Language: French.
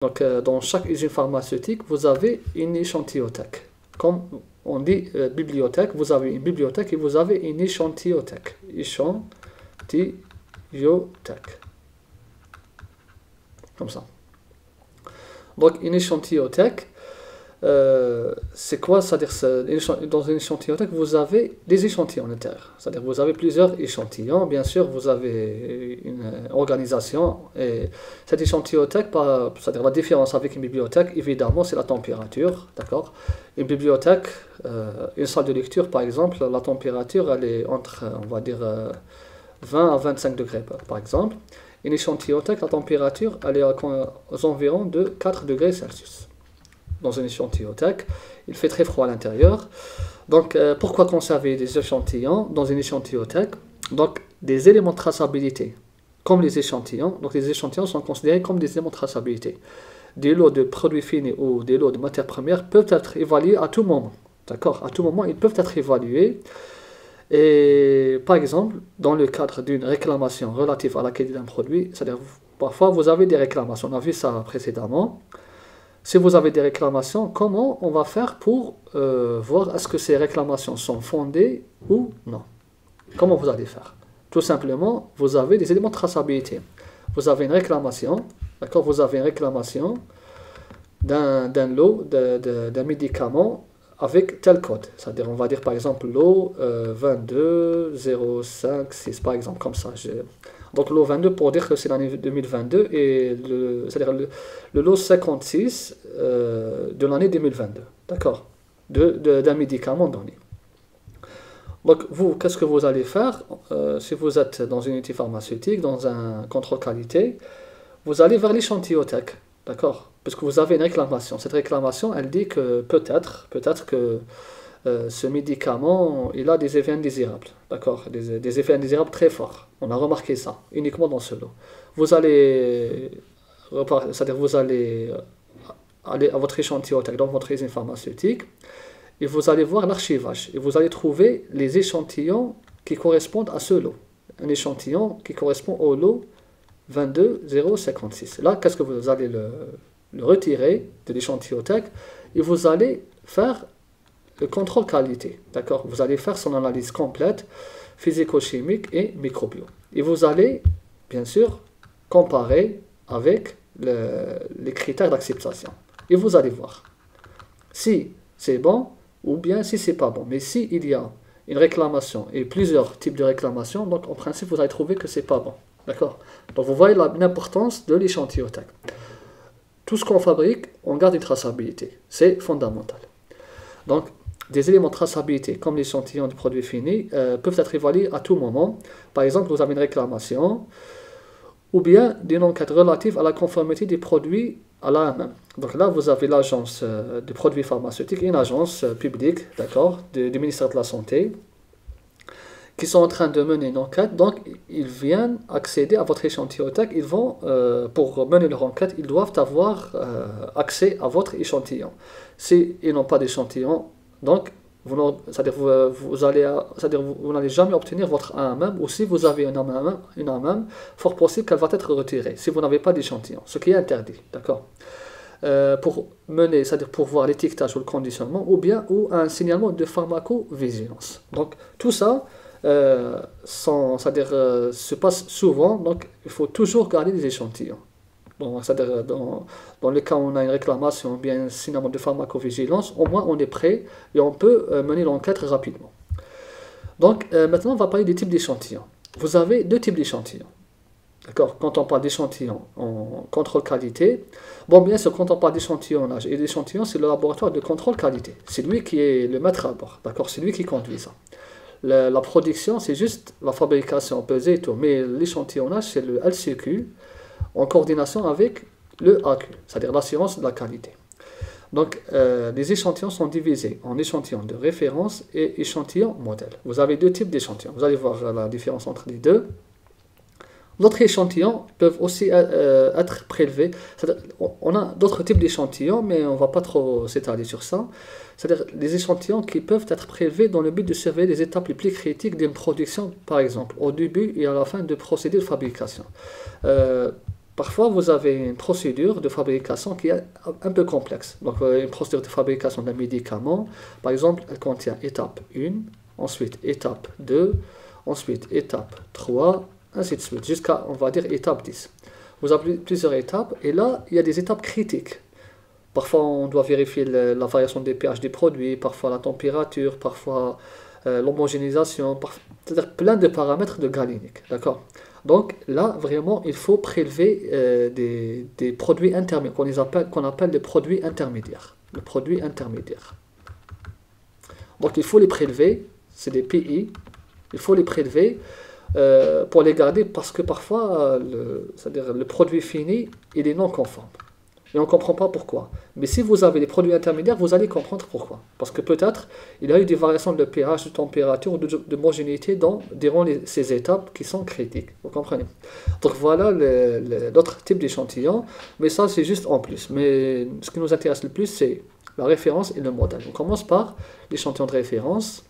Donc, dans chaque usine pharmaceutique, vous avez une échantillothéque. Comme on dit bibliothèque, vous avez une bibliothèque et vous avez une échantillothéque. Échantillothéque. Comme ça. Donc, une échantillothéque, c'est quoi? C'est-à-dire, dans une échantillothéque, vous avez des échantillons à l'intérieur. C'est-à-dire, vous avez plusieurs échantillons. Bien sûr, vous avez une organisation. Et cette échantillothéque, c'est-à-dire la différence avec une bibliothèque, évidemment, c'est la température. D'accord? Une bibliothèque, une salle de lecture, par exemple, la température, elle est entre, on va dire, 20 à 25 degrés, par exemple. Une échantillothéque, la température, elle est aux environs de 4 degrés Celsius. Dans une échantillothéque, il fait très froid à l'intérieur. Donc, pourquoi conserver des échantillons dans une échantillothéque? Donc, des éléments de traçabilité, comme les échantillons. Donc, les échantillons sont considérés comme des éléments de traçabilité. Des lots de produits finis ou des lots de matières premières peuvent être évalués à tout moment. D'accord? À tout moment, ils peuvent être évalués. Et par exemple, dans le cadre d'une réclamation relative à la qualité d'un produit, c'est-à-dire parfois vous avez des réclamations, on a vu ça précédemment. Si vous avez des réclamations, comment on va faire pour voir est-ce que ces réclamations sont fondées ou non? Comment vous allez faire? Tout simplement, vous avez des éléments de traçabilité. Vous avez une réclamation, d'accord? Vous avez une réclamation d'un lot, d'un médicament avec tel code. C'est-à-dire, on va dire par exemple lot 220506, par exemple, comme ça. Donc, lot 22 pour dire que c'est l'année 2022 et c'est-à-dire le lot 56 de l'année 2022. D'accord? D'un médicament donné. Donc, vous, qu'est-ce que vous allez faire si vous êtes dans une unité pharmaceutique, dans un contrôle qualité, vous allez vers l'échantillothéque. D'accord? Parce que vous avez une réclamation. Cette réclamation, elle dit que peut-être que ce médicament, il a des effets indésirables. D'accord? Des effets indésirables très forts. On a remarqué ça, uniquement dans ce lot. C'est-à-dire vous allez aller à votre échantillothéque, dans votre usine pharmaceutique, et vous allez voir l'archivage. Et vous allez trouver les échantillons qui correspondent à ce lot. Un échantillon qui correspond au lot 22056. Là, qu'est-ce que vous allez le retirer de l'échantillothéque et vous allez faire le contrôle qualité. D'accord? Vous allez faire son analyse complète, physico-chimique et microbio. Et vous allez, bien sûr, comparer avec les critères d'acceptation. Et vous allez voir si c'est bon ou bien si c'est pas bon. Mais s'il y a une réclamation et plusieurs types de réclamations, donc en principe, vous allez trouver que c'est pas bon. D'accord? Donc vous voyez l'importance de l'échantillothéque. Tout ce qu'on fabrique, on garde une traçabilité. C'est fondamental. Donc, des éléments de traçabilité, comme l'échantillon du produit fini, peuvent être évalués à tout moment. Par exemple, vous avez une réclamation, ou bien d'une enquête relative à la conformité des produits à l'AMM. Donc là, vous avez l'agence des produits pharmaceutiques, une agence publique, d'accord, du ministère de la Santé, qui sont en train de mener une enquête, donc ils viennent accéder à votre échantillothéque, ils vont, pour mener leur enquête, ils doivent avoir accès à votre échantillon. S'ils n'ont pas d'échantillon, donc vous n'allez jamais obtenir votre AMM, ou si vous avez une AMM, fort possible qu'elle va être retirée, si vous n'avez pas d'échantillon, ce qui est interdit, d'accord? Pour mener, c'est-à-dire pour voir l'étiquetage ou le conditionnement, ou un signalement de pharmacovigilance. Donc tout ça, se passe souvent, donc il faut toujours garder des échantillons. Bon, c'est-à-dire dans le cas où on a une réclamation ou bien un signalement de pharmacovigilance, au moins on est prêt et on peut mener l'enquête rapidement. Donc maintenant on va parler des types d'échantillons. Vous avez deux types d'échantillons. D'accord? Quand on parle d'échantillons en contrôle qualité, bon bien sûr quand on parle d'échantillonnage et d'échantillons, c'est le laboratoire de contrôle qualité. C'est lui qui est le maître à bord. D'accord? C'est lui qui conduit ça. La production, c'est juste la fabrication, pesée et tout. Mais l'échantillonnage, c'est le LCQ en coordination avec le AQ, c'est-à-dire l'assurance de la qualité. Donc, les échantillons sont divisés en échantillons de référence et échantillons modèles. Vous avez deux types d'échantillons. Vous allez voir la différence entre les deux. D'autres échantillons peuvent aussi être prélevés. On a d'autres types d'échantillons, mais on ne va pas trop s'étaler sur ça. C'est-à-dire les échantillons qui peuvent être prélevés dans le but de surveiller les étapes les plus critiques d'une production, par exemple, au début et à la fin de procédés de fabrication. Parfois, vous avez une procédure de fabrication qui est un peu complexe. Donc, une procédure de fabrication d'un médicament, par exemple, elle contient étape 1, ensuite étape 2, ensuite étape 3, ainsi de suite, jusqu'à, on va dire, étape 10. Vous avez plusieurs étapes, et là, il y a des étapes critiques. Parfois, on doit vérifier la variation des pH des produits, parfois la température, parfois l'homogénéisation, c'est-à-dire plein de paramètres de galénique, d'accord? Donc là, vraiment, il faut prélever des produits intermédiaires, qu'on appelle des produits intermédiaires. Les produits intermédiaires. Donc il faut les prélever, c'est des PI, il faut les prélever pour les garder parce que parfois, c'est-à-dire le produit fini, il est non conforme. Et on ne comprend pas pourquoi. Mais si vous avez des produits intermédiaires, vous allez comprendre pourquoi. Parce que peut-être, il y a eu des variations de pH, de température, d'homogénéité durant ces étapes qui sont critiques. Vous comprenez? Donc voilà l'autre type d'échantillon. Mais ça, c'est juste en plus. Mais ce qui nous intéresse le plus, c'est la référence et le modèle. On commence par l'échantillon de référence.